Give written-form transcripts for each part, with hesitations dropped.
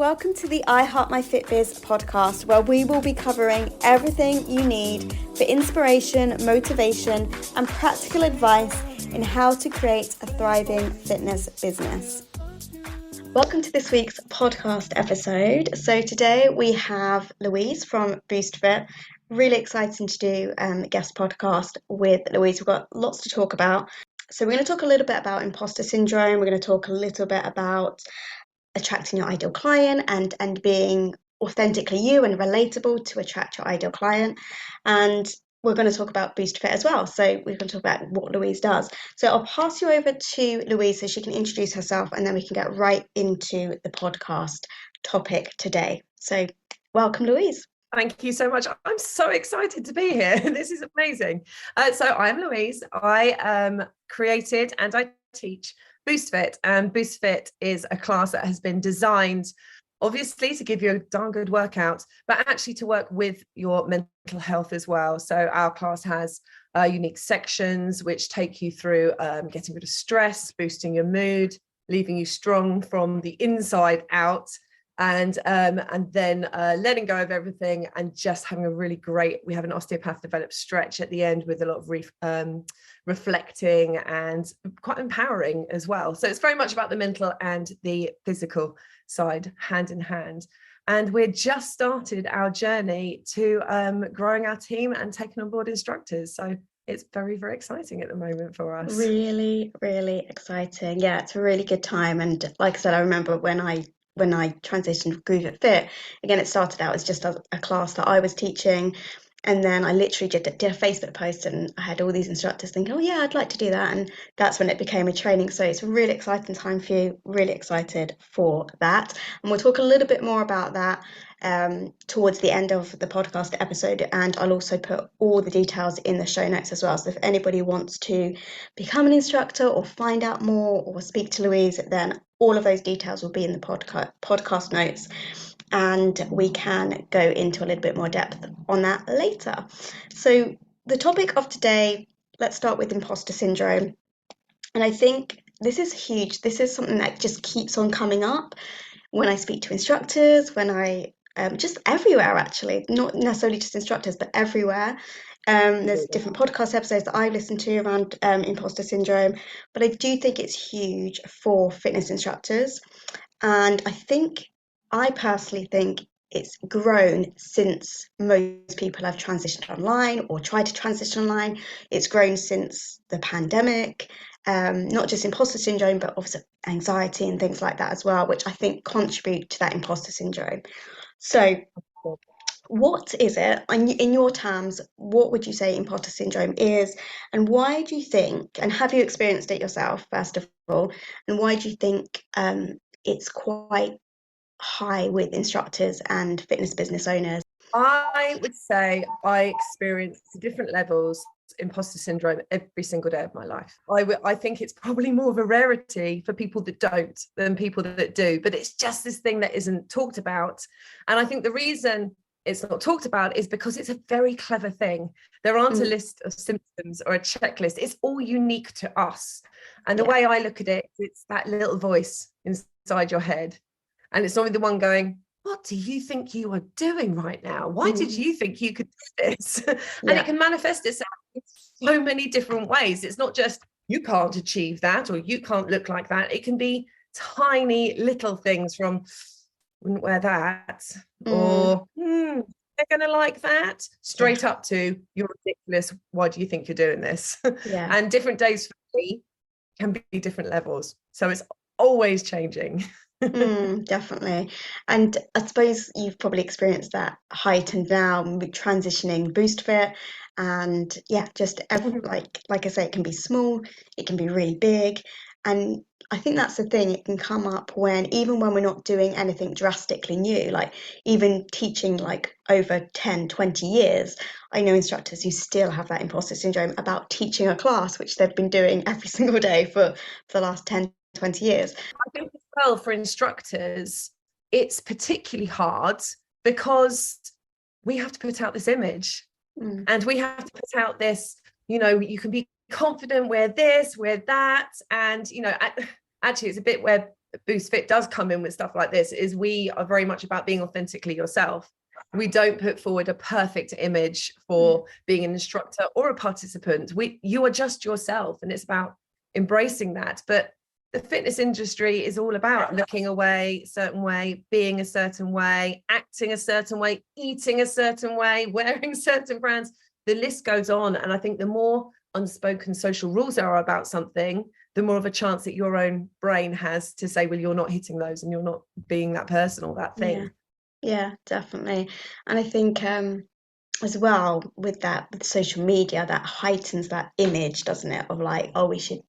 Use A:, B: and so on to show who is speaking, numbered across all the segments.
A: Welcome to the I Heart My Fit Biz podcast, where we will be covering everything you need for inspiration, motivation, and practical advice in how to create a thriving fitness business. Welcome to this week's podcast episode. So today we have Louise from BOOSTfit. Really exciting to do a guest podcast with Louise. We've got lots to talk about. So we're going to talk a little bit about imposter syndrome. We're going to talk a little bit about attracting your ideal client and being authentically you and relatable to attract your ideal client. And we're going to talk about BOOSTfit as well. So we're going to talk about what Louise does. So I'll pass you over to Louise so she can introduce herself, and then we can get right into the podcast topic today. So welcome, Louise.
B: Thank you so much. I'm so excited to be here. This is amazing. So I'm Louise. I created and I teach BOOSTfit, and BOOSTfit is a class that has been designed obviously to give you a darn good workout, but actually to work with your mental health as well. So our class has unique sections which take you through getting rid of stress, boosting your mood, leaving you strong from the inside out, and then letting go of everything and just having a really great, we have an osteopath developed stretch at the end with a lot of reflecting and quite empowering as well. So it's very much about the mental and the physical side, hand in hand. And we're just started our journey to growing our team and taking on board instructors. So it's very, very exciting at the moment for us.
A: Really, really exciting. Yeah, it's a really good time. And like I said, I remember when I transitioned from Groove It Fit, again, it started out as just a class that I was teaching. And then I literally did a Facebook post, and I had all these instructors thinking, oh yeah, I'd like to do that. And that's when it became a training. So it's a really exciting time for you, really excited for that. And we'll talk a little bit more about that towards the end of the podcast episode. And I'll also put all the details in the show notes as well. So if anybody wants to become an instructor or find out more or speak to Louise, then all of those details will be in the podcast notes. And we can go into a little bit more depth on that later. So the topic of today, let's start with imposter syndrome. And I think this is huge. This is something that just keeps on coming up when I speak to instructors, when I just everywhere, actually, not necessarily just instructors, but everywhere. There's different podcast episodes that I listen to around imposter syndrome, but I do think it's huge for fitness instructors. And I personally think it's grown since most people have transitioned online or tried to transition online. It's grown since the pandemic, not just imposter syndrome, but also anxiety and things like that as well, which I think contribute to that imposter syndrome. So what is it, in your terms, what would you say imposter syndrome is, and why do you think, and have you experienced it yourself, first of all, and why do you think it's quite high with instructors and fitness business owners?
B: I would say I experience different levels imposter syndrome every single day of my life. I think it's probably more of a rarity for people that don't than people that do, but it's just this thing that isn't talked about. And I think the reason it's not talked about is because it's a very clever thing. There aren't a list of symptoms or a checklist. It's all unique to us. And the way I look at it, it's that little voice inside your head. And it's only the one going, what do you think you are doing right now? Why did you think you could do this? And it can manifest itself in so many different ways. It's not just, you can't achieve that, or you can't look like that. It can be tiny little things from, wouldn't wear that, or they're going to like that, straight up to, you're ridiculous. Why do you think you're doing this? And different days for me can be different levels. So it's always changing.
A: Definitely. And I suppose you've probably experienced that heightened now with transitioning BOOSTfit, and just like I say, it can be small, it can be really big. And I think that's the thing, it can come up even when we're not doing anything drastically new, like even teaching like over 10, 20 years. I know instructors who still have that imposter syndrome about teaching a class, which they've been doing every single day for the last 10, 20 years.
B: I think as well for instructors, it's particularly hard because we have to put out this image and we have to put out this, you can be confident, wear this, wear that. And, actually it's a bit where BOOSTfit does come in with stuff like this, is we are very much about being authentically yourself. We don't put forward a perfect image for being an instructor or a participant. You are just yourself, and it's about embracing that. But the fitness industry is all about looking a certain way, being a certain way, acting a certain way, eating a certain way, wearing certain brands. The list goes on. And I think the more unspoken social rules there are about something, the more of a chance that your own brain has to say, well, you're not hitting those and you're not being that person or that thing.
A: Yeah, definitely. And I think as well with social media, that heightens that image, doesn't it, of like, oh, we should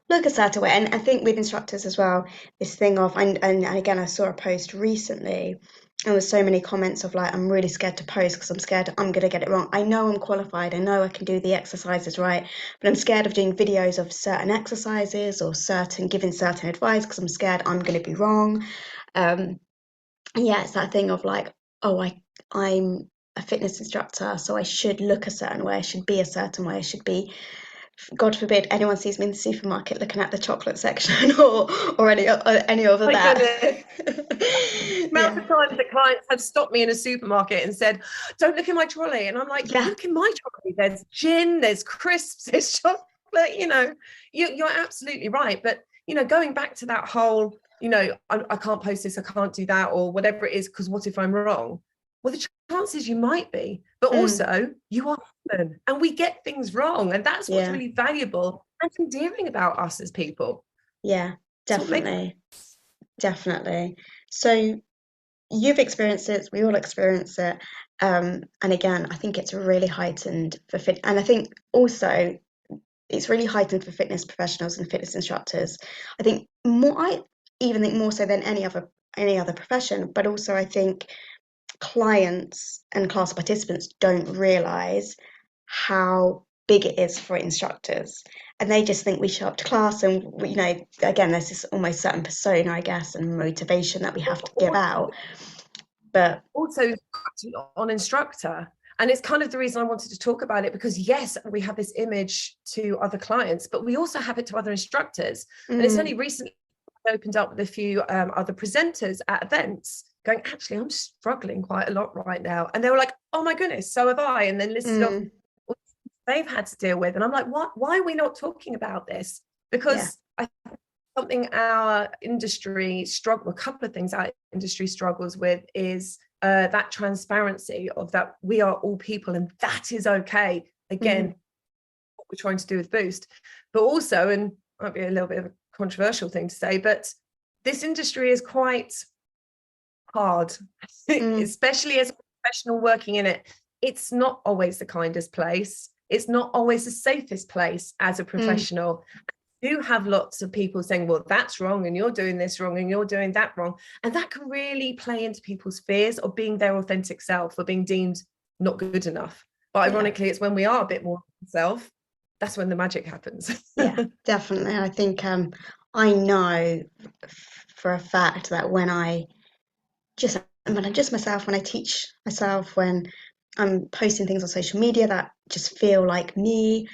A: look a certain way. And I think with instructors as well, this thing of, and again, I saw a post recently, and there was so many comments of like, I'm really scared to post because I'm scared I'm going to get it wrong. I know I'm qualified. I know I can do the exercises right, but I'm scared of doing videos of certain exercises or giving certain advice because I'm scared I'm going to be wrong. Yeah, it's that thing of like, oh, I'm a fitness instructor, so I should look a certain way, I should be a certain way, I should be, God forbid anyone sees me in the supermarket looking at the chocolate section or any of
B: My
A: that.
B: goodness. The amount
A: Yeah.
B: of times that clients have stopped me in a supermarket and said, don't look in my trolley. And I'm like,
A: Yeah.
B: look in my trolley. There's gin, there's crisps, there's chocolate, you're absolutely right. But, going back to that whole, I can't post this, I can't do that, or whatever it is, because what if I'm wrong? Well, the chances you might be, but also you are human and we get things wrong. And that's what's
A: Yeah.
B: really valuable and endearing about us as people.
A: Yeah, definitely. Definitely. So you've experienced it, we all experience it. And again, I think it's really heightened for fit. And I think also it's really heightened for fitness professionals and fitness instructors. I even think more so than any other profession, but also I think clients and class participants don't realize how big it is for instructors, and they just think we show up to class and again, there's this almost certain persona, I guess, and motivation that we have to give out. But
B: also on instructor, and it's kind of the reason I wanted to talk about it, because yes, we have this image to other clients, but we also have it to other instructors. And it's only recently opened up with a few other presenters at events going, actually, I'm struggling quite a lot right now. And they were like, oh my goodness, so have I. And then listed off what they've had to deal with. And I'm like, what? Why are we not talking about this? Because I think something our industry a couple of things our industry struggles with is that transparency of that we are all people and that is okay. Again, what we're trying to do with Boost, but also, and might be a little bit of a controversial thing to say, but this industry is quite hard, especially as a professional working in it. It's not always the kindest place. It's not always the safest place as a professional. You have lots of people saying, well, that's wrong, and you're doing this wrong, and you're doing that wrong. And that can really play into people's fears of being their authentic self or being deemed not good enough. But ironically, it's when we are a bit more self, that's when the magic happens.
A: Yeah, definitely. I think I know for a fact that when I'm just myself, when I teach myself, when I'm posting things on social media that just feel like me,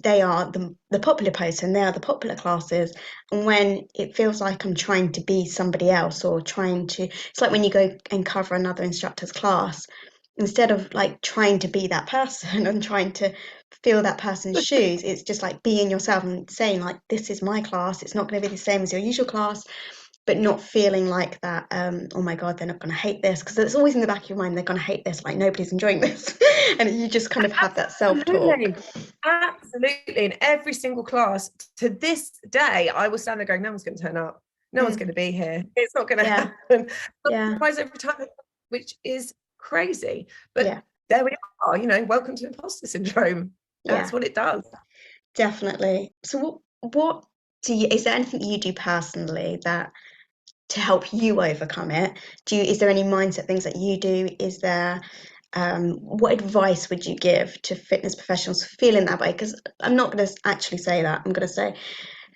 A: they are the popular posts and they are the popular classes. And when it feels like I'm trying to be somebody else or it's like when you go and cover another instructor's class, instead of like trying to be that person and trying to feel that person's shoes, it's just like being yourself and saying like, this is my class, it's not going to be the same as your usual class, but not feeling like that, oh my God, they're not going to hate this, because it's always in the back of your mind, they're going to hate this, like nobody's enjoying this. And you just kind of have that self-talk.
B: Absolutely. In every single class to this day, I will stand there going, no one's going to turn up, no one's going to be here, it's not going to happen. Surprise every time, which is crazy. But there we are, welcome to imposter syndrome. That's what it does.
A: Definitely. So what is there anything you do personally that to help you overcome it? Is there any mindset things that you do? Is there what advice would you give to fitness professionals feeling that way? Because I'm not going to actually say that. I'm going to say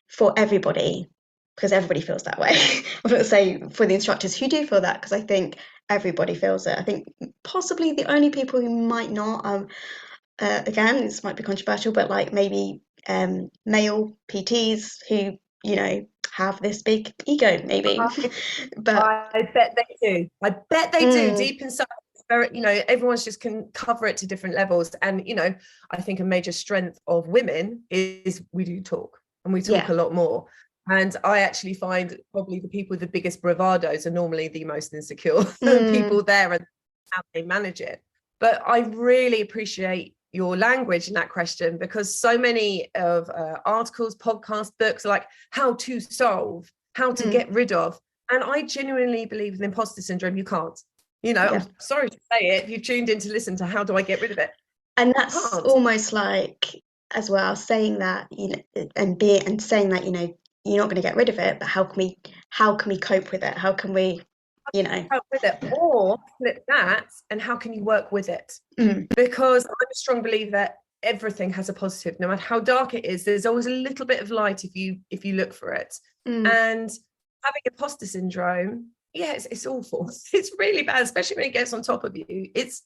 A: for everybody, because everybody feels that way. I'm going to say for the instructors who do feel that, because I think everybody feels it. I think possibly the only people who might not, again, this might be controversial, but like maybe male PTs who, have this big ego, maybe. But
B: I bet they do. I bet they do.
A: mm,
B: Deep inside, you know, everyone's just can cover it to different levels. And, you know, I think a major strength of women is we do talk, and we talk
A: yeah.
B: a lot more. And I actually find probably the people with the biggest bravados are normally the most insecure
A: Mm,
B: people there, and how they manage it. But I really appreciate your language in that question, because so many of articles, podcasts, books are like how to solve, how to
A: mm,
B: get rid of. And I genuinely believe in imposter syndrome. You can't. You know, I'm
A: yeah.
B: sorry to say it. If you've tuned in to listen to how do I get rid of it,
A: And
B: you
A: that's
B: can't.
A: almost like, as well, saying that, and saying that, you're not going to get rid of it, but how can we cope with it? How can we, you know,
B: Help with it, or flip that, and how can you work with it?
A: mm,
B: Because I'm a strong believer that everything has a positive. No matter how dark it is, there's always a little bit of light if you look for it.
A: mm,
B: And having imposter syndrome, yeah, it's awful. It's really bad, especially when it gets on top of you. It's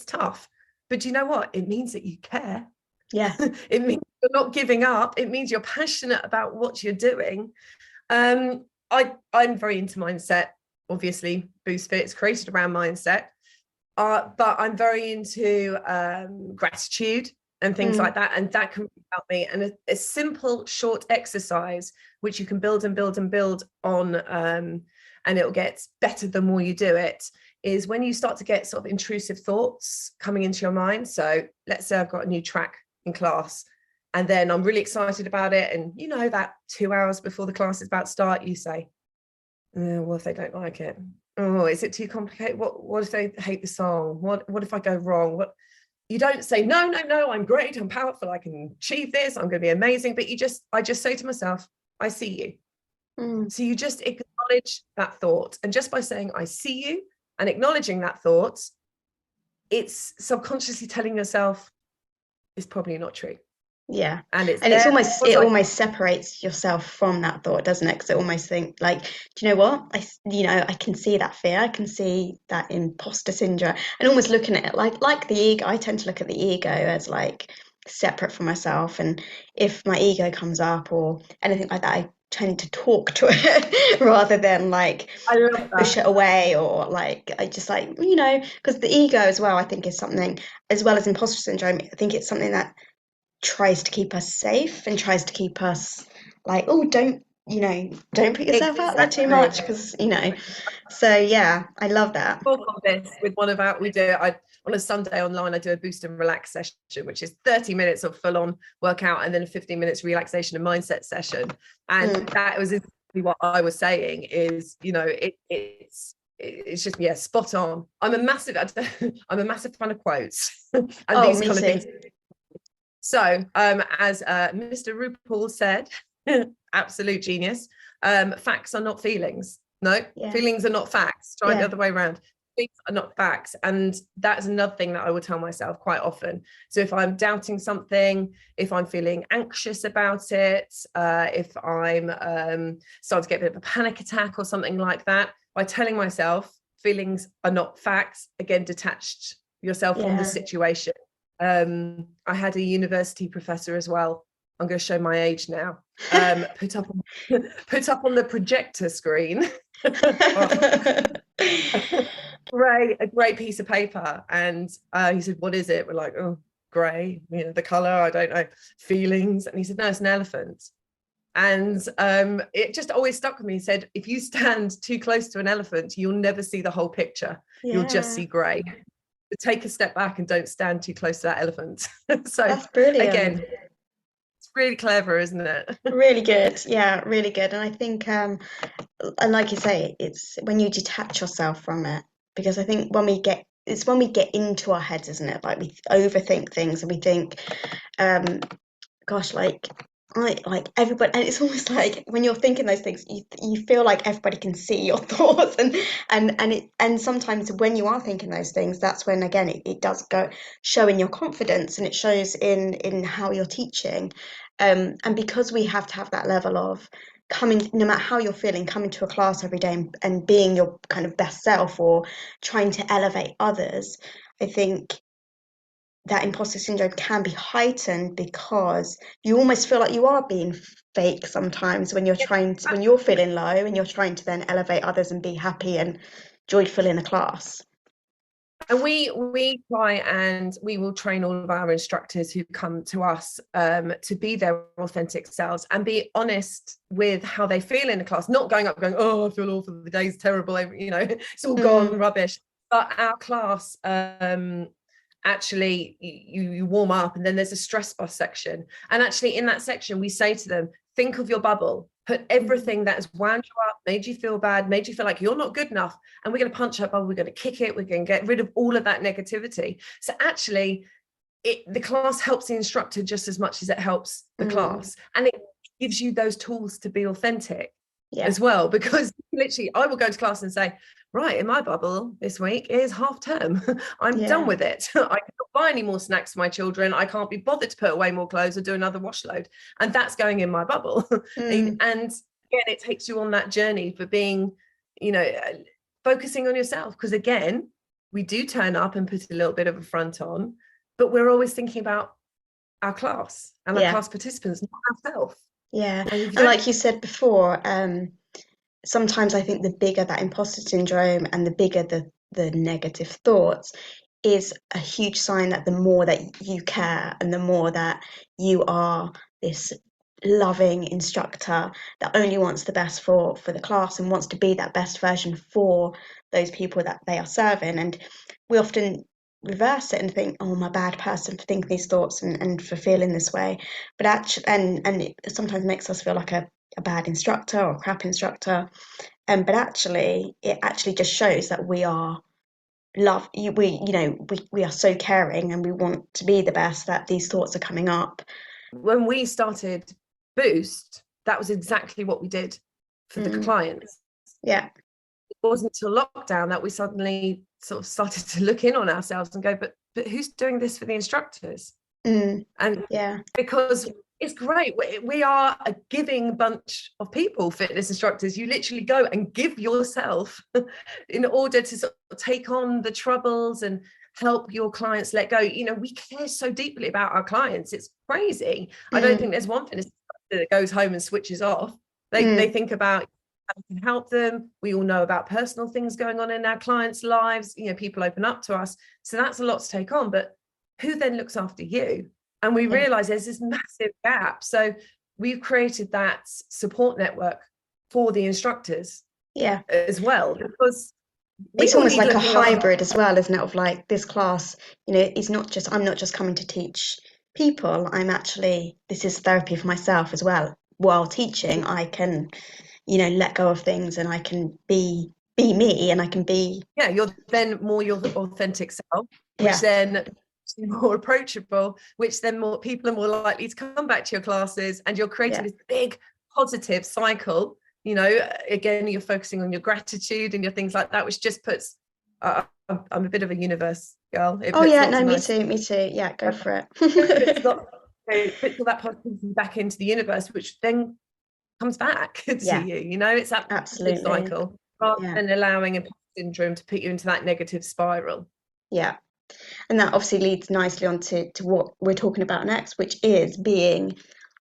B: tough. But do you know what? It means that you care.
A: yeah,
B: It means you're not giving up. It means you're passionate about what you're doing. I'm very into mindset. Obviously, BOOSTfit is created around mindset. But I'm very into gratitude and things
A: mm,
B: like that, and that can help me. And a simple, short exercise which you can build and build and build on, and it'll get better the more you do it. Is when you start to get sort of intrusive thoughts coming into your mind. So let's say I've got a new track in class, and then I'm really excited about it, and you know that 2 hours before the class is about to start, you say, what if they don't like it? Oh, is it too complicated? What if they hate the song? What if I go wrong? What You don't say, no, no, no, I'm great, I'm powerful, I can achieve this, I'm going to be amazing. But I just say to myself, I see you.
A: mm,
B: So you just acknowledge that thought. And just by saying, I see you, and acknowledging that thought, it's subconsciously telling yourself it's probably not true.
A: yeah.
B: And it's
A: And
B: there
A: it
B: because I
A: almost separates yourself from that thought, doesn't it? Because it almost think like, do you know what? I can see that fear. I can see that imposter syndrome, and almost looking at it like the ego. I tend to look at the ego as like separate from myself. And if my ego comes up or anything like that, I tend to talk to it rather than like
B: I love
A: push
B: that.
A: it away, or like I just like, because the ego as well, I think is something, as well as imposter syndrome, I think it's something that tries to keep us safe and tries to keep us like, oh, don't put yourself out there too
B: Exactly.
A: much, because so yeah, I love that.
B: Talk on this with one of our we do I on a Sunday online. I do a boost and relax session, which is 30 minutes of full-on workout and then a 15 minutes relaxation and mindset session. And
A: Mm,
B: that was exactly what I was saying is, it's just, yeah, spot on. I'm a massive fan of quotes and
A: oh,
B: these
A: me
B: kind of things.
A: too.
B: So as Mr. RuPaul said, absolute genius, facts are not feelings. No,
A: Yeah,
B: feelings are not facts. Try the
A: yeah,
B: other way around. Things are not facts. And that's another thing that I would tell myself quite often. So if I'm doubting something, if I'm feeling anxious about it, if I'm starting to get a bit of a panic attack or something like that, by telling myself feelings are not facts, again, detached yourself from the
A: yeah.
B: situation. I had a university professor as well. I'm going to show my age now. Put up on the projector screen. Oh, a great piece of paper, and he said, "What is it?" We're like, "Oh, grey. The color. I don't know. Feelings." And he said, "No, it's an elephant." And it just always stuck with me. He said, "If you stand too close to an elephant, you'll never see the whole picture. You'll just
A: Yeah,
B: see grey. Take a step back and don't stand too close to that elephant." So
A: that's brilliant.
B: again, it's really clever, isn't it?
A: Really good. Yeah, really good. And I think and like you say, it's when you detach yourself from it, because I think when we get into our heads, isn't it? Like we overthink things and we think, um, gosh, like I like everybody, and it's almost like when you're thinking those things, you feel like everybody can see your thoughts, and sometimes when you are thinking those things, that's when again it does go show in your confidence, and it shows in how you're teaching, and because we have to have that level of coming, no matter how you're feeling, coming to a class every day and being your kind of best self or trying to elevate others. I think that imposter syndrome can be heightened because you almost feel like you are being fake sometimes when when you're feeling low and you're trying to then elevate others and be happy and joyful in a class.
B: And we try, and we will train all of our instructors who come to us to be their authentic selves and be honest with how they feel in the class, not going up going, oh, I feel awful, the day's terrible, you know, it's all gone rubbish. But our class, actually you warm up, and then there's a stress bus section, and actually in that section we say to them, think of your bubble, put everything that has wound you up, made you feel bad, made you feel like you're not good enough, and we're going to punch that bubble, we're going to kick it, we're going to get rid of all of that negativity. So actually the class helps the instructor just as much as it helps the class, and it gives you those tools to be authentic as well, because literally I will go to class and say, right, in my bubble this week is half term. I'm done with it. I can't buy any more snacks for my children. I can't be bothered to put away more clothes or do another wash load. And that's going in my bubble. And again, it takes you on that journey for being, you know, focusing on yourself. Because again, we do turn up and put a little bit of a front on, but we're always thinking about our class and our class participants, not ourselves.
A: Yeah. And like you said before, sometimes I think the bigger that imposter syndrome and the bigger the negative thoughts is a huge sign that the more that you care and the more that you are this loving instructor that only wants the best for the class and wants to be that best version for those people that they are serving. And we often reverse it and think, oh, I'm a bad person for thinking these thoughts and for feeling this way. But actually, and it sometimes makes us feel like a bad instructor or a crap instructor. But actually, it actually just shows that we are we are so caring and we want to be the best, that these thoughts are coming up.
B: When we started Boost, that was exactly what we did for the clients.
A: Yeah.
B: It wasn't until lockdown that we suddenly sort of started to look in on ourselves and go, but who's doing this for the instructors? And because it's great, we are a giving bunch of people, fitness instructors. You literally go and give yourself in order to sort of take on the troubles and help your clients let go. You know, we care so deeply about our clients, it's crazy. I don't think there's one fitness instructor that goes home and switches off. They think about how we can help them. We all know about personal things going on in our clients' lives. You know, people open up to us, so that's a lot to take on. But who then looks after you? And we realize there's this massive gap. So we've created that support network for the instructors as well, because
A: it's almost like a hybrid as well, isn't it? Of like, this class, you know, I'm not just coming to teach people. This is therapy for myself as well. While teaching, I can, you know, let go of things and I can be me, and I can be.
B: Yeah, you're then more your authentic self, which then more approachable, which then more people are more likely to come back to your classes, and you're creating this big positive cycle. You know, again, you're focusing on your gratitude and your things like that, which just puts I'm a bit of a universe girl.
A: Me too. Yeah, go for it.
B: It puts all that positivity back into the universe, which then comes back to you. You know, it's that
A: absolutely
B: cycle, rather than allowing imposter syndrome to put you into that negative spiral.
A: Yeah. And that obviously leads nicely on to what we're talking about next, which is being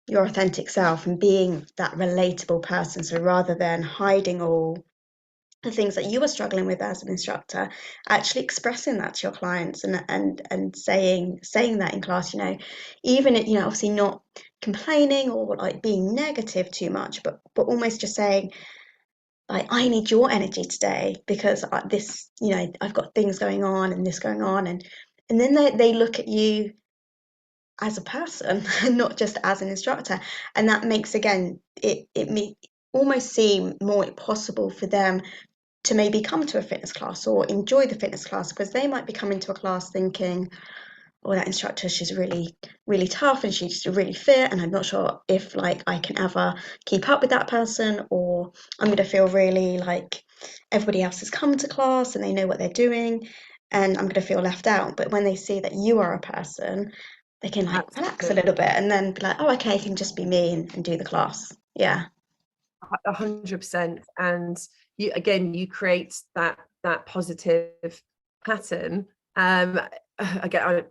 A: your authentic self and being that relatable person. So rather than hiding all the things that you were struggling with as an instructor, actually expressing that to your clients and saying that in class, you know, even, you know, obviously not complaining or like being negative too much, but almost just saying, like, I need your energy today because this, you know, I've got things going on and this going on, and then they look at you as a person and not just as an instructor, and that makes, again, it almost seem more possible for them to maybe come to a fitness class or enjoy the fitness class, because they might be coming to a class thinking, oh, that instructor, she's really, really tough and she's really fit, and I'm not sure if like I can ever keep up with that person, or I'm going to feel really like everybody else has come to class and they know what they're doing and I'm going to feel left out. But when they see that you are a person, they can like relax a little bit and then be like, oh, okay, I can just be me and do the class.
B: 100%. And you create that positive pattern. Again,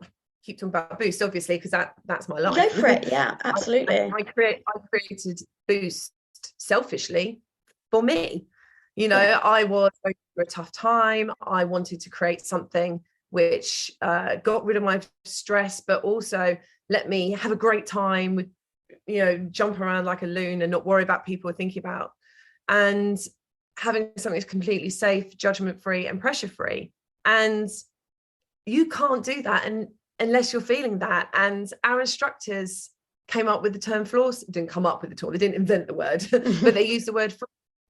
B: keep talking about Boost, obviously, because that's my life.
A: Go for it. Yeah, absolutely.
B: I created Boost selfishly for me. You know,
A: Yeah.
B: I was going through a tough time. I wanted to create something which got rid of my stress, but also let me have a great time with, you know, jump around like a loon and not worry about people thinking about, and having something that's completely safe, judgment free, and pressure free. And you can't do that unless you're feeling that. And our instructors came up with the term flaws. Didn't come up with it all. They didn't invent the word, but they used the word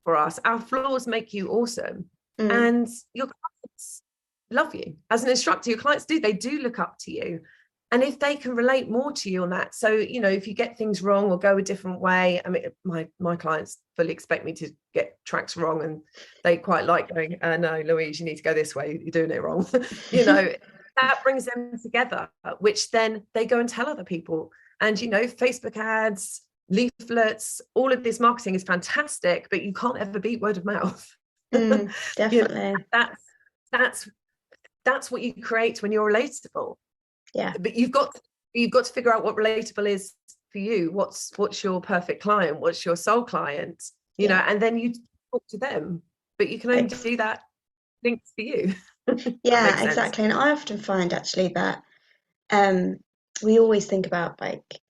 B: for us. Our flaws make you awesome, and your clients love you as an instructor. Your clients do. They do look up to you. And if they can relate more to you on that, so, you know, if you get things wrong or go a different way, I mean, my clients fully expect me to get tracks wrong, and they quite like going, no, Louise, you need to go this way, you're doing it wrong. You know, that brings them together, which then they go and tell other people. And, you know, Facebook ads, leaflets, all of this marketing is fantastic, but you can't ever beat word of mouth.
A: Definitely.
B: You know, that's what you create when you're relatable.
A: Yeah.
B: But you've got to figure out what relatable is for you. What's your perfect client? What's your soul client? You know, and then you talk to them. But you can only do that linked for you.
A: Yeah, exactly. And I often find actually that we always think about like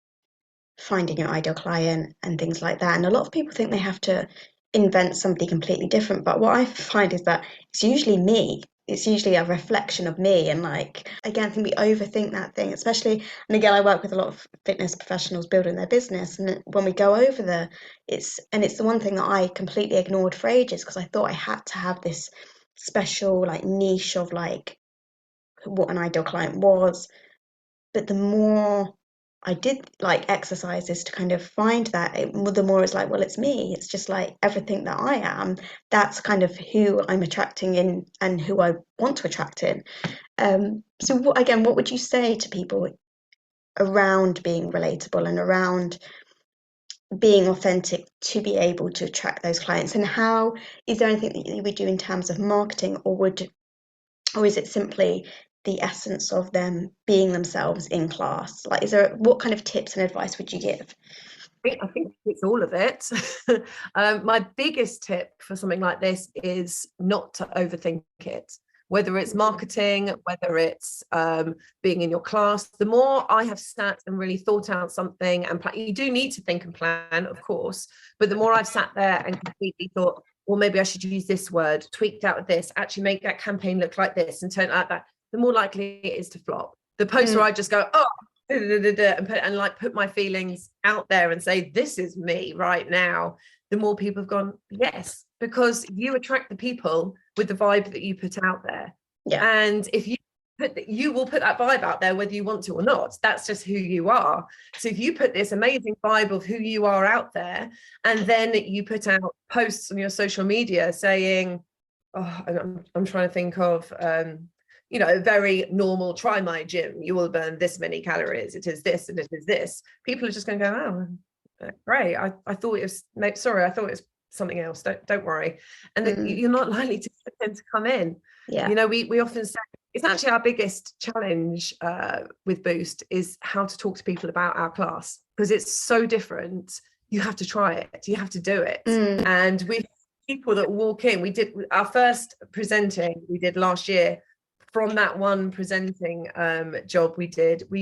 A: finding your ideal client and things like that. And a lot of people think they have to invent somebody completely different. But what I find is that it's usually me. It's usually a reflection of me. And like, again, I think we overthink that thing, especially, and again, I work with a lot of fitness professionals building their business. And when we go over it's the one thing that I completely ignored for ages because I thought I had to have this special like niche of like what an ideal client was. But the more I did like exercises to kind of find that, the more it's like, well, it's me. It's just like everything that I am. That's kind of who I'm attracting in and who I want to attract in. So again, what would you say to people around being relatable and around being authentic to be able to attract those clients? And how is there anything that you would do in terms of marketing, or is it simply the essence of them being themselves in class? Like, what kind of tips and advice would you give?
B: I think it's all of it. My biggest tip for something like this is not to overthink it. Whether it's marketing, whether it's being in your class, the more I have sat and really thought out something and you do need to think and plan, of course, but the more I've sat there and completely thought, well, maybe I should use this word, tweaked out with this, actually make that campaign look like this and turn it like that, the more likely it is to flop. The post where I just go, oh, and put my feelings out there and say, this is me right now, the more people have gone, yes, because you attract the people with the vibe that you put out there. And if you will put that vibe out there whether you want to or not. That's just who you are. So if you put this amazing vibe of who you are out there, and then you put out posts on your social media saying, oh, I'm trying to think of you know, very normal, try my gym, you will burn this many calories, it is this and it is this, people are just going to go, oh, great, I thought it was, sorry, I thought it was something else, don't worry. And you're not likely to get them to come in. You know, we often say it's actually our biggest challenge with Boost is how to talk to people about our class, because it's so different. You have to try it, you have to do it. And with people that walk in, we did our first presenting we did last year. From that one presenting job we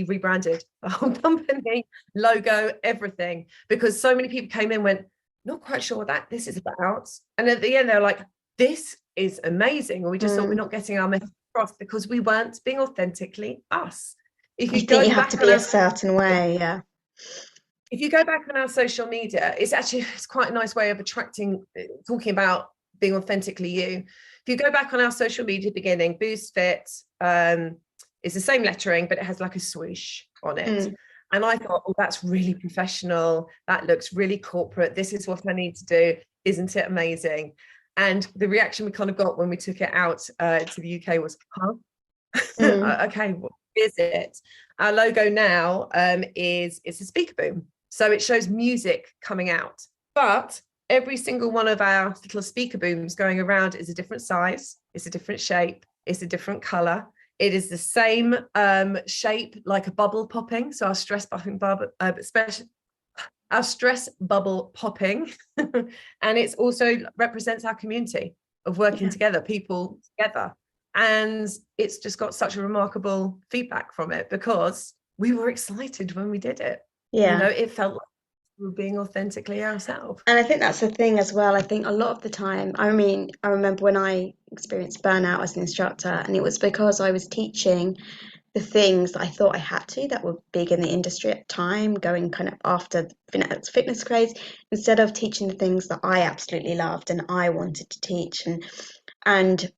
B: rebranded the whole company, logo, everything, because so many people came in, went, not quite sure what this is about. And at the end, they're like, this is amazing. And we just thought we're not getting our message across because we weren't being authentically us. If you
A: think you have to be a certain way,
B: if you go back on our social media, it's quite a nice way of talking about being authentically you. If you go back on our social media beginning, BOOSTfit is the same lettering, but it has like a swoosh on it. And I thought, oh, that's really professional. That looks really corporate. This is what I need to do. Isn't it amazing? And the reaction we kind of got when we took it out to the UK was, huh? Okay, what is it? Our logo now it's a speaker boom. So it shows music coming out. But every single one of our little speaker booms going around is a different size, it's a different shape, it's a different color, It is the same shape like a bubble popping. So our stress buffing bubble, especially our stress bubble popping, and it's also represents our community of working
A: Yeah.
B: together, people together. And it's just got such a remarkable feedback from it because we were excited when we did it. You know,
A: Yeah.
B: it felt like we were being authentically ourselves.
A: And I think that's the thing as well. I think a lot of the time, I mean, I remember when I experienced burnout as an instructor, and it was because I was teaching the things that I thought I had to that were big in the industry at the time, going kind of after the fitness craze, instead of teaching the things that I absolutely loved and I wanted to teach. And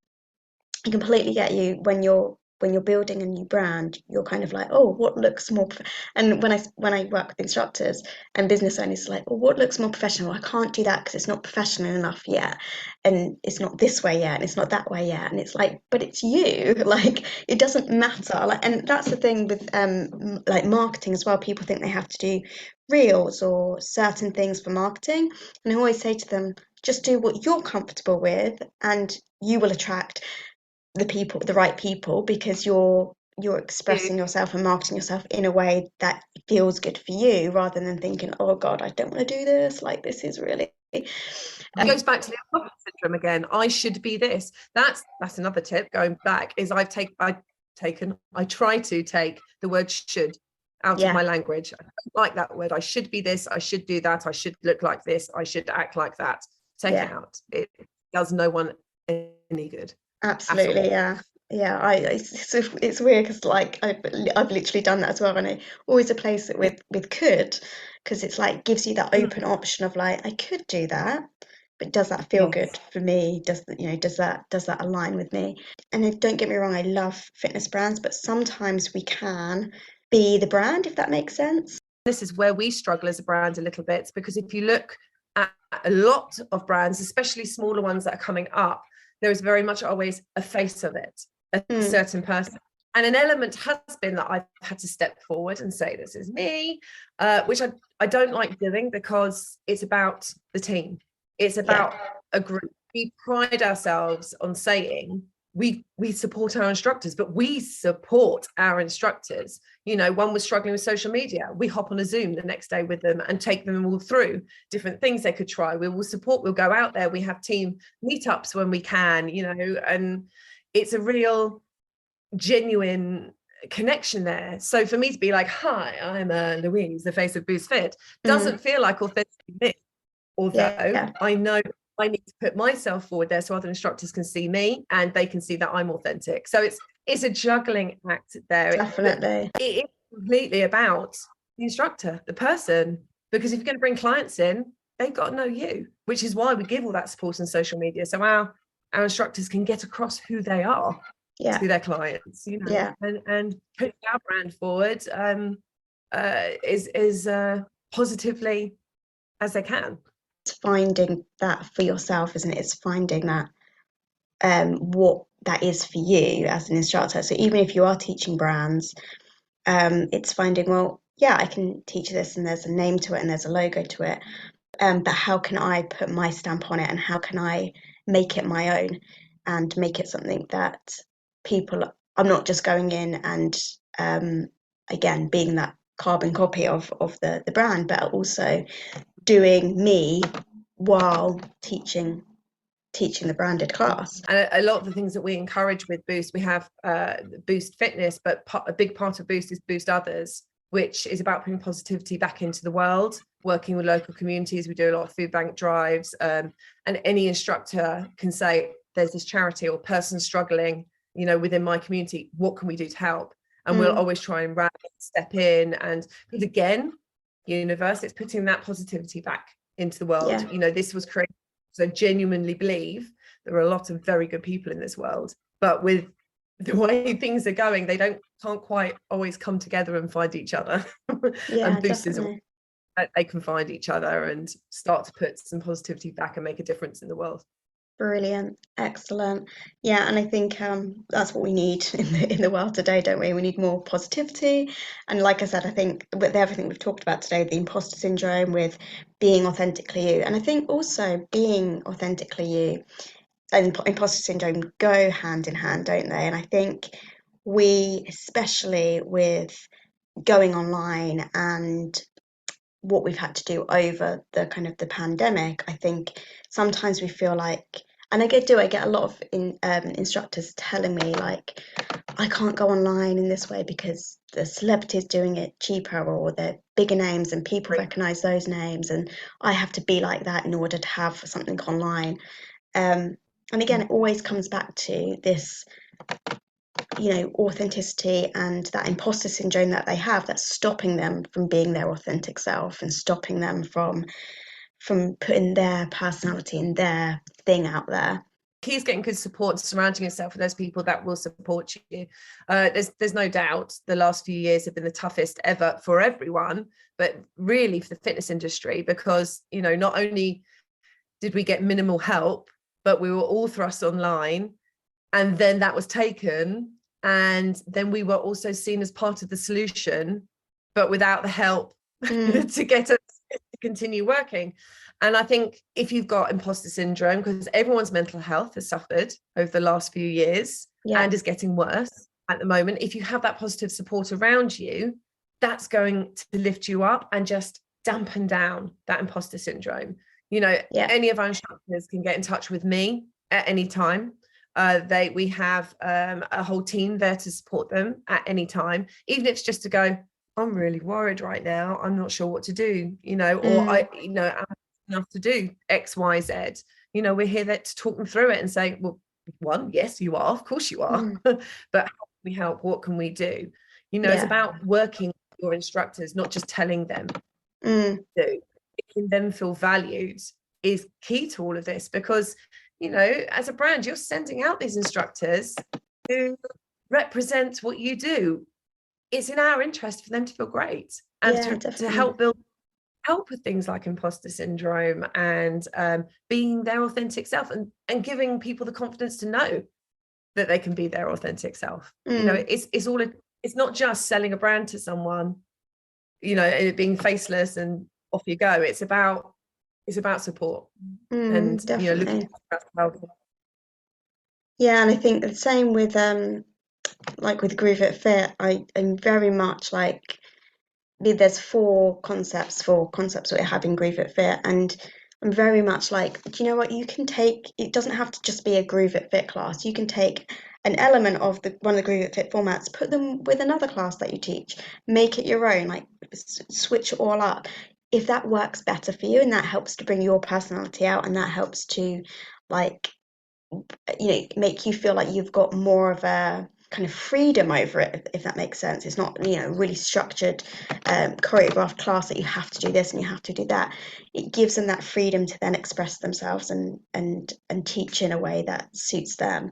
A: I completely get you when you're building a new brand, you're kind of like, oh, what looks more and when I work with instructors and business owners, like, well, what looks more professional? I can't do that because it's not professional enough yet, and it's not this way yet, and it's not that way yet, and it's like, but it's you, like it doesn't matter, like, and that's the thing with like marketing as well. People think they have to do reels or certain things for marketing, and I always say to them, just do what you're comfortable with, and you will attract the right people, because you're expressing yourself and marketing yourself in a way that feels good for you, rather than thinking, oh God, I don't want to do this, like this is really
B: It goes back to the imposter syndrome again. I should be this. That's another tip. Going back is I try to take the word should out of
A: yeah,
B: my language. I don't like that word. I should be this. I should do that. I should look like this. I should act like that. Take it
A: yeah,
B: out. It does no one any good at
A: absolutely,
B: all.
A: yeah. Yeah, it's weird because like I've literally done that as well, and I always replace it with could, because it's like gives you that open option of like, I could do that, but does that feel
B: Yes.
A: good for me? Does that align with me? And don't get me wrong, I love fitness brands, but sometimes we can be the brand, if that makes sense.
B: This is where we struggle as a brand a little bit, because if you look at a lot of brands, especially smaller ones that are coming up, there is very much always a face of it, a
A: Mm,
B: certain person. And an element has been that I've had to step forward and say, this is me, which I don't like doing, because it's about the team. It's
A: yeah,
B: about a group. We pride ourselves on saying we support our instructors, but we support our instructors. You know, one was struggling with social media, we hop on a Zoom the next day with them and take them all through different things they could try. We will support, we'll go out there, we have team meetups when we can, you know, and it's a real genuine connection there. So for me to be like, hi, I'm Louise, the face of BOOSTfit,
A: mm,
B: doesn't feel like authentic me, although
A: yeah,
B: I know I need to put myself forward there so other instructors can see me and they can see that I'm authentic. So it's a juggling act there.
A: definitely.
B: It is completely about the instructor, the person, because if you're going to bring clients in, they've got to know you, which is why we give all that support on social media, so our instructors can get across who they are
A: Yeah,
B: to their clients, you know,
A: yeah.
B: and put our brand forward is positively as they can.
A: It's finding that for yourself, isn't it? It's finding that what that is for you as an instructor. So even if you are teaching brands, it's finding, well, yeah, I can teach this, and there's a name to it and there's a logo to it. But how can I put my stamp on it, and how can I make it my own, and make it something that people, I'm not just going in and again being that carbon copy of the brand, but also doing me while teaching the branded class.
B: And a lot of the things that we encourage with Boost, we have Boost Fitness, but a big part of Boost is Boost Others, which is about putting positivity back into the world, working with local communities. We do a lot of food bank drives, and any instructor can say, there's this charity or person struggling, you know, within my community, what can we do to help? And we'll
A: Mm,
B: always try and step in. And because again, universe, it's putting that positivity back into the world.
A: yeah,
B: You know, this was created, so I genuinely believe there are a lot of very good people in this world, but with the way things are going, they can't quite always come together and find each other.
A: yeah,
B: And Boost is a way
A: definitely.
B: that they can find each other and start to put some positivity back and make a difference in the world.
A: Brilliant, excellent. Yeah, and I think that's what we need in the world today, don't we? We need more positivity. And like I said, I think with everything we've talked about today, the imposter syndrome, with being authentically you, and I think also being authentically you and imposter syndrome go hand in hand, don't they? And I think we, especially with going online and what we've had to do over the kind of the pandemic, I think sometimes we feel like, and I get a lot of instructors telling me like, I can't go online in this way because the celebrities doing it cheaper or they're bigger names and people recognize those names, and I have to be like that in order to have something online. And again, it always comes back to this, authenticity and that imposter syndrome that they have that's stopping them from being their authentic self and stopping them from putting their personality and their thing out there.
B: He's getting good support, surrounding yourself with those people that will support you. There's no doubt the last few years have been the toughest ever for everyone, but really for the fitness industry, because not only did we get minimal help, but we were all thrust online, and then that was taken, and then we were also seen as part of the solution, but without the help to get us to continue working. And I think if you've got imposter syndrome, because everyone's mental health has suffered over the last few years and is getting worse at the moment, if you have that positive support around you, that's going to lift you up and just dampen down that imposter syndrome. Any of our instructors can get in touch with me at any time. We have a whole team there to support them at any time, even if it's just to go, I'm really worried right now, I'm not sure what to do, or I'm enough to do X, Y, Z. We're here there to talk them through it and say, well, one, yes, you are, of course you are, but how can we help? What can we do? It's about working with your instructors, not just telling them to do. Making them feel valued is key to all of this, because as a brand, you're sending out these instructors who represent what you do. It's in our interest for them to feel great and to help with things like imposter syndrome and being their authentic self, and giving people the confidence to know that they can be their authentic self. It's not just selling a brand to someone, it being faceless and off you go. It's about support and
A: definitely.
B: looking.
A: Yeah, and I think the same with like with Groove It Fit. I'm very much like, there's four concepts that we have in Groove It Fit, and I'm very much like, do you know what, you can take, it doesn't have to just be a Groove It Fit class. You can take an element of one of the Groove It Fit formats, put them with another class that you teach, make it your own, like switch it all up. If that works better for you and that helps to bring your personality out and that helps to like make you feel like you've got more of a kind of freedom over it, if that makes sense. It's not really structured choreographed class that you have to do this and you have to do that. It gives them that freedom to then express themselves and teach in a way that suits them.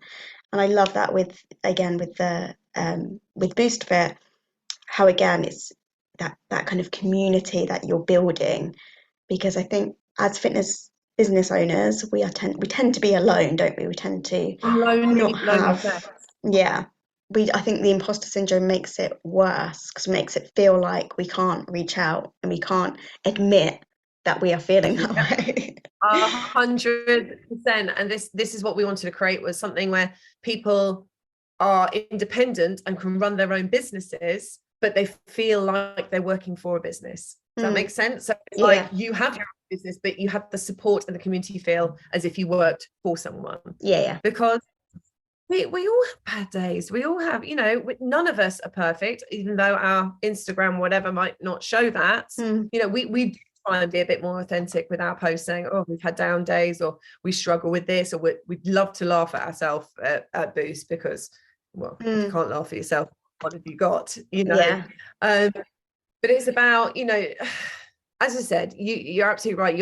A: And I love that with the with BOOSTfit, how again it's that kind of community that you're building, because I think as fitness business owners, we tend to be alone, don't we? We tend to
B: lonely
A: have,
B: place.
A: yeah. I think the imposter syndrome makes it worse, because it makes it feel like we can't reach out and we can't admit that we are feeling that way.
B: 100%. And this is what we wanted to create, was something where people are independent and can run their own businesses, but they feel like they're working for a business. Does that make sense? So it's like you have your own business, but you have the support and the community feel as if you worked for someone.
A: Yeah.
B: Because we all have bad days. We all have, none of us are perfect, even though our Instagram, whatever, might not show that. We try and be a bit more authentic with our posts, saying, oh, we've had down days, or we struggle with this, or we'd love to laugh at ourselves at Boost, because, well, if you can't laugh at yourself, what have you got? But it's about, as I said, you're absolutely right.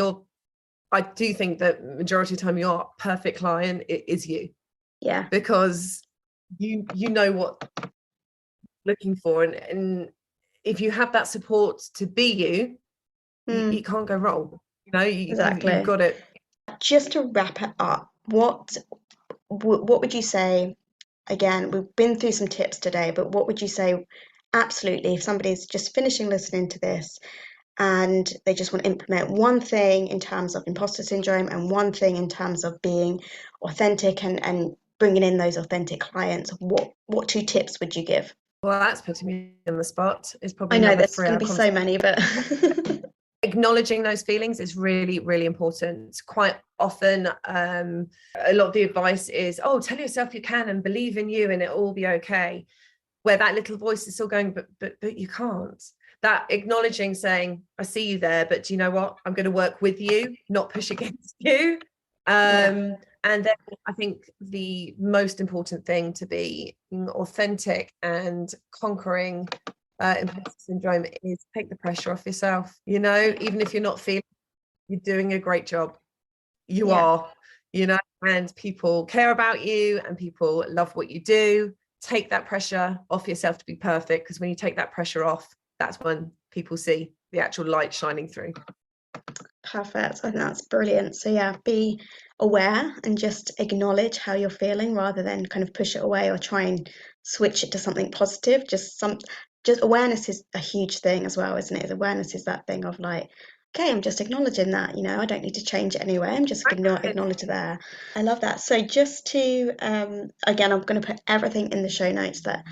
B: I do think that majority of the time your perfect client is you.
A: Yeah.
B: Because you know what you're looking for, and if you have that support to be you, you can't go wrong.
A: Exactly.
B: You've got it.
A: Just to wrap it up, what would you say? Again, we've been through some tips today, but what would you say, absolutely, if somebody's just finishing listening to this and they just want to implement one thing in terms of imposter syndrome and one thing in terms of being authentic and bringing in those authentic clients, what two tips would you give?
B: Well, that's putting me on the spot. Is
A: I
B: probably
A: know
B: another
A: there's going
B: 3 hour
A: to be so
B: conversation.
A: many, but
B: Acknowledging those feelings is really, really important. Quite often, a lot of the advice is, oh, tell yourself you can and believe in you and it'll all be okay. Where that little voice is still going, but you can't. That acknowledging, saying, I see you there, but do you know what? I'm going to work with you, not push against you.
A: yeah,
B: And then I think the most important thing to be authentic and conquering imposter syndrome is take the pressure off yourself. You know, even if you're not feeling, you're doing a great job. You
A: yeah.
B: are, you know, and people care about you and people love what you do. Take that pressure off yourself to be perfect, because when you take that pressure off, that's when people see the actual light shining through.
A: Perfect. I think that's brilliant. So yeah, be aware and just acknowledge how you're feeling rather than kind of push it away or try and switch it to something positive. Just awareness is a huge thing as well, isn't it? Awareness is that thing of like, okay, I'm just acknowledging that, I don't need to change it anyway. I'm just gonna acknowledge it there. I love that. So just to again, I'm gonna put everything in the show notes that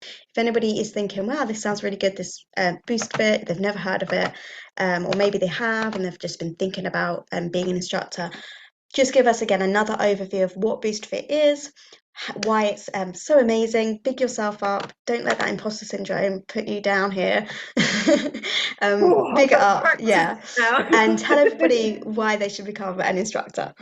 A: if anybody is thinking, wow, this sounds really good, this BOOSTfit, they've never heard of it, or maybe they have and they've just been thinking about being an instructor, just give us again another overview of what BOOSTfit is, why it's so amazing. Big yourself up. Don't let that imposter syndrome put you down here. Big it up, yeah. And tell everybody why they should become an instructor.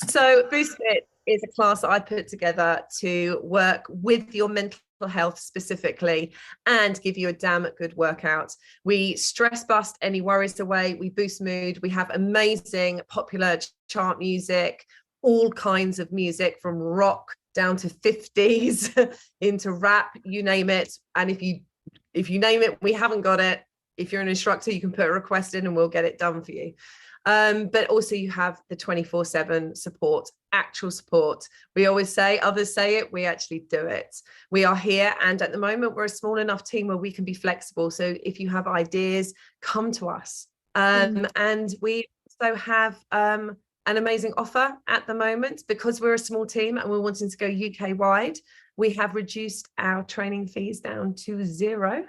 B: So BOOSTfit is a class that I put together to work with your mental health specifically and give you a damn good workout. We stress bust any worries away. We boost mood. We have amazing popular chart music, all kinds of music from rock down to 50s into rap, you name it. And if you name it, we haven't got it. If you're an instructor, you can put a request in and we'll get it done for you. But also you have the 24/7 support, actual support. We always say, others say it, we actually do it. We are here, and at the moment we're a small enough team where we can be flexible. So if you have ideas, come to us. And we also have an amazing offer at the moment, because we're a small team and we're wanting to go UK wide. We have reduced our training fees down to 0.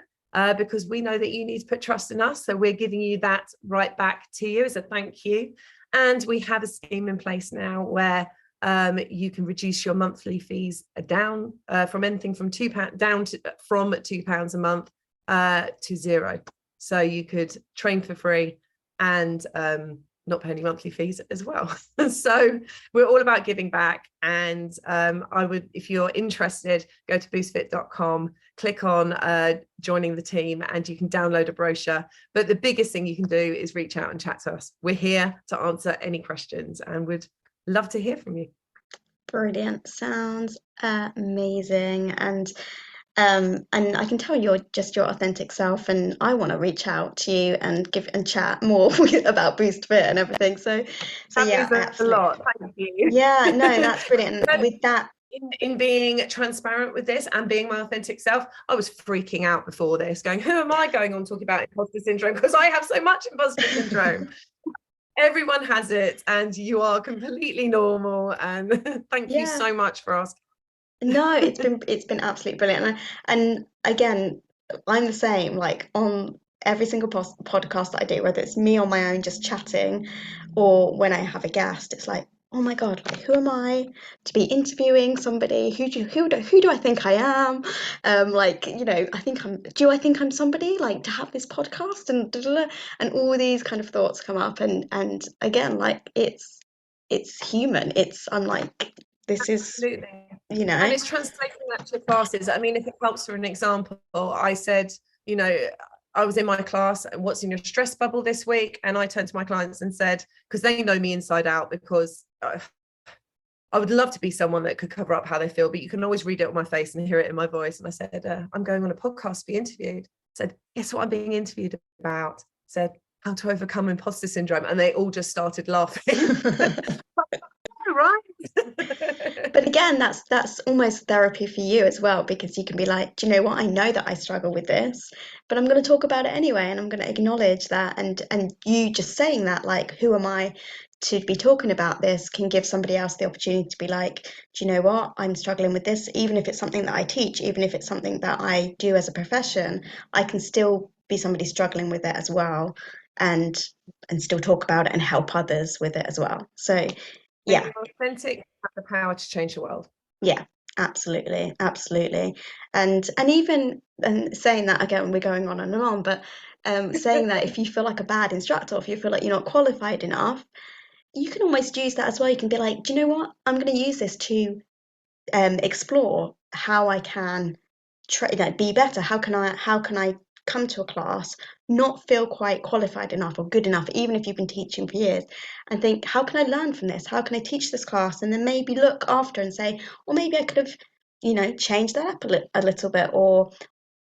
B: Because we know that you need to put trust in us. So we're giving you that right back to you as a thank you. And we have a scheme in place now where you can reduce your monthly fees down from anything from £2 down to from £2 a month to 0. So you could train for free and not pay any monthly fees as well. So we're all about giving back. And I would, if you're interested, go to boostfit.com, click on joining the team, and you can download a brochure. But the biggest thing you can do is reach out and chat to us. We're here to answer any questions and would love to hear from you.
A: Brilliant. Sounds amazing. And I can tell you're just your authentic self, and I want to reach out to you and give and chat more about BOOSTfit and everything. So
B: That
A: yeah,
B: means a
A: absolutely.
B: lot. Thank you.
A: Yeah, no, that's brilliant. And with that,
B: in being transparent with this and being my authentic self, I was freaking out before this, going, who am I going on talking about imposter syndrome? Because I have so much imposter syndrome. Everyone has it, and you are completely normal. And thank you
A: yeah,
B: so much for asking.
A: no, it's been absolutely brilliant. And again, I'm the same. Like on every single podcast that I do, whether it's me on my own just chatting, or when I have a guest, it's like, oh my God, like who am I to be interviewing somebody? Who do I think I am? Like do I think I'm somebody like to have this podcast and da, da, da, and all these kind of thoughts come up and again like it's human. I'm like this is
B: Absolutely.
A: you
B: And
A: know.
B: it's translating that to classes. I mean, if it helps for an example, I said, you know, I was in my class, what's in your stress bubble this week? And I turned to my clients and said, because they know me inside out, because I would love to be someone that could cover up how they feel, but you can always read it on my face and hear it in my voice. And I said, I'm going on a podcast to be interviewed. I said, guess what I'm being interviewed about? I said, how to overcome imposter syndrome. And they all just started laughing. Right.
A: But again, that's almost therapy for you as well, because you can be like, do you know what? I know that I struggle with this, but I'm going to talk about it anyway, and I'm going to acknowledge that. And you just saying that, like, who am I to be talking about this can give somebody else the opportunity to be like, do you know what? I'm struggling with this. Even if it's something that I teach, even if it's something that I do as a profession, I can still be somebody struggling with it as well, and still talk about it and help others with it as well. So
B: When
A: yeah,
B: you're authentic, you have the power to change the world.
A: yeah, absolutely, absolutely. And even and saying that again, we're going on and on, but saying that if you feel like a bad instructor, or if you feel like you're not qualified enough, you can almost use that as well. You can be like, do you know what? I'm going to use this to explore how I can be better. How can I come to a class, not feel quite qualified enough or good enough, even if you've been teaching for years, and think, how can I learn from this? How can I teach this class? And then maybe look after and say, or maybe I could have, changed that up a little bit, or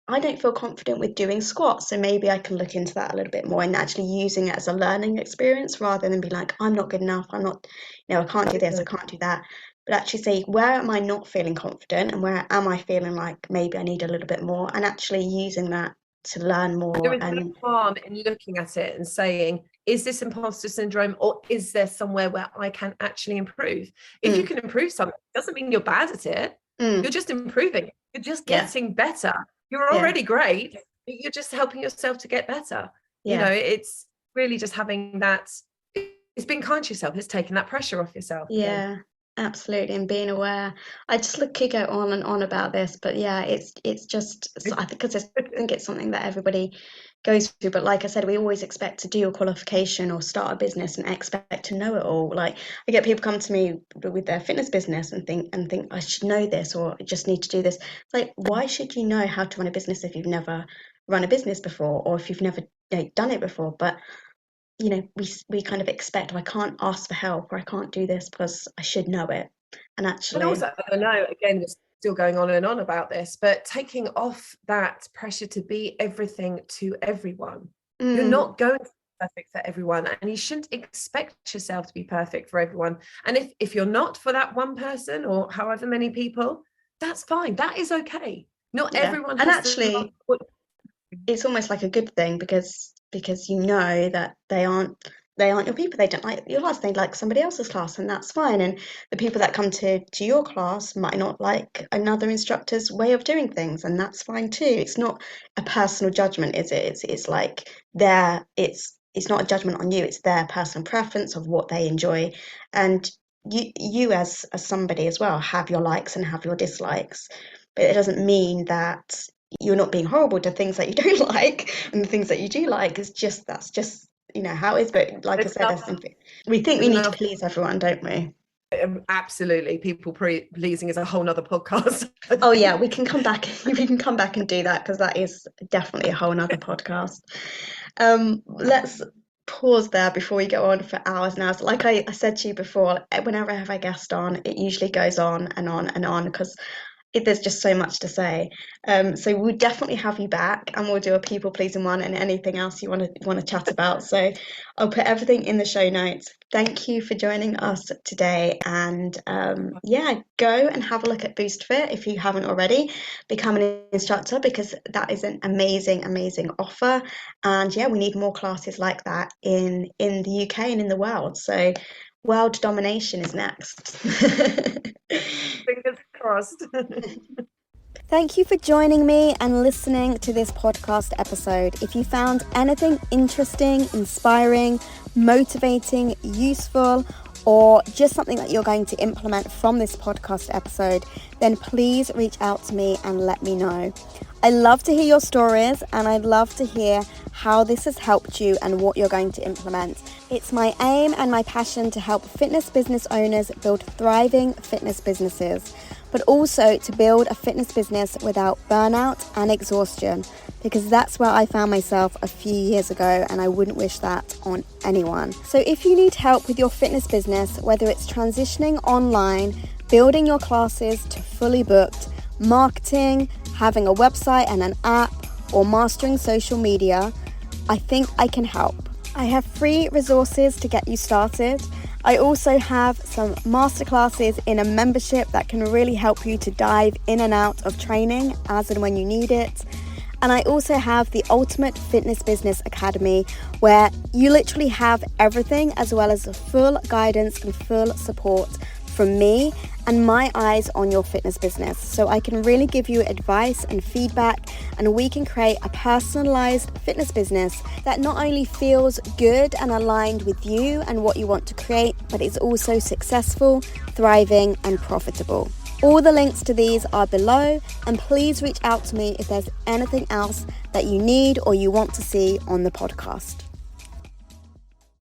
A: I don't feel confident with doing squats, so maybe I can look into that a little bit more and actually using it as a learning experience rather than be like, I'm not good enough, I'm not, I can't do this, I can't do that. But actually say, where am I not feeling confident and where am I feeling like maybe I need a little bit more, and actually using that to learn more.
B: There is no harm in looking at it and saying, is this imposter syndrome, or is there somewhere where I can actually improve? If you can improve something, it doesn't mean you're bad at it. You're just improving. You're just getting better. You're already great. You're just helping yourself to get better. It's really just having that. It's being kind to yourself. It's taking that pressure off yourself.
A: Yeah. Absolutely, and being aware. I just could go on and on about this, but yeah, it's just, I think, because I think it's something that everybody goes through. But like I said, we always expect to do a qualification or start a business and expect to know it all. Like, I get people come to me with their fitness business and think I should know this, or I just need to do this. It's like, why should you know how to run a business if you've never run a business before, or if you've never done it before? But we kind of expect, I can't ask for help, or I can't do this because I should know it. And actually,
B: also, I know, again, we're still going on and on about this, but taking off that pressure to be everything to everyone. You're not going to be perfect for everyone, and you shouldn't expect yourself to be perfect for everyone. And if you're not for that one person or however many people, that's fine. That is okay. Not everyone has.
A: And actually, it's almost like a good thing, because you know that they aren't your people. They don't like your class, they like somebody else's class, and that's fine. And the people that come to your class might not like another instructor's way of doing things, and that's fine too. It's not a personal judgment, is it? It's like it's not a judgment on you, it's their personal preference of what they enjoy. And you as somebody as well have your likes and have your dislikes, but it doesn't mean that you're not being horrible to things that you don't like, and the things that you do like is just, that's just how it is. But like I said, we think we need to please everyone, don't we?
B: Absolutely. People pleasing is a whole nother podcast.
A: Oh yeah, we can come back and do that, because that is definitely a whole nother podcast. Let's pause there before we go on for hours and hours. Like I said to you before, whenever I have a guest on, it usually goes on and on and on, because there's just so much to say. So we'll definitely have you back, and we'll do a people pleasing one and anything else you want to chat about. So I'll put everything in the show notes. Thank you for joining us today, and go and have a look at BOOSTfit if you haven't already. Become an instructor, because that is an amazing offer, and we need more classes like that in the UK and in the world. So world domination is next.
B: Fingers crossed.
C: Thank you for joining me and listening to this podcast episode. If you found anything interesting, inspiring, motivating, useful, or just something that you're going to implement from this podcast episode, then please reach out to me and let me know. I love to hear your stories, and I'd love to hear how this has helped you and what you're going to implement. It's my aim and my passion to help fitness business owners build thriving fitness businesses, but also to build a fitness business without burnout and exhaustion, because that's where I found myself a few years ago, and I wouldn't wish that on anyone. So if you need help with your fitness business, whether it's transitioning online, building your classes to fully booked, marketing, having a website and an app, or mastering social media, I think I can help. I have free resources to get you started. I also have some masterclasses in a membership that can really help you to dive in and out of training as and when you need it. And I also have the Ultimate Fitness Business Academy, where you literally have everything, as well as full guidance and full support from me and my eyes on your fitness business. So I can really give you advice and feedback, and we can create a personalized fitness business that not only feels good and aligned with you and what you want to create, but it's also successful, thriving, and profitable. All the links to these are below, and please reach out to me if there's anything else that you need or you want to see on the podcast.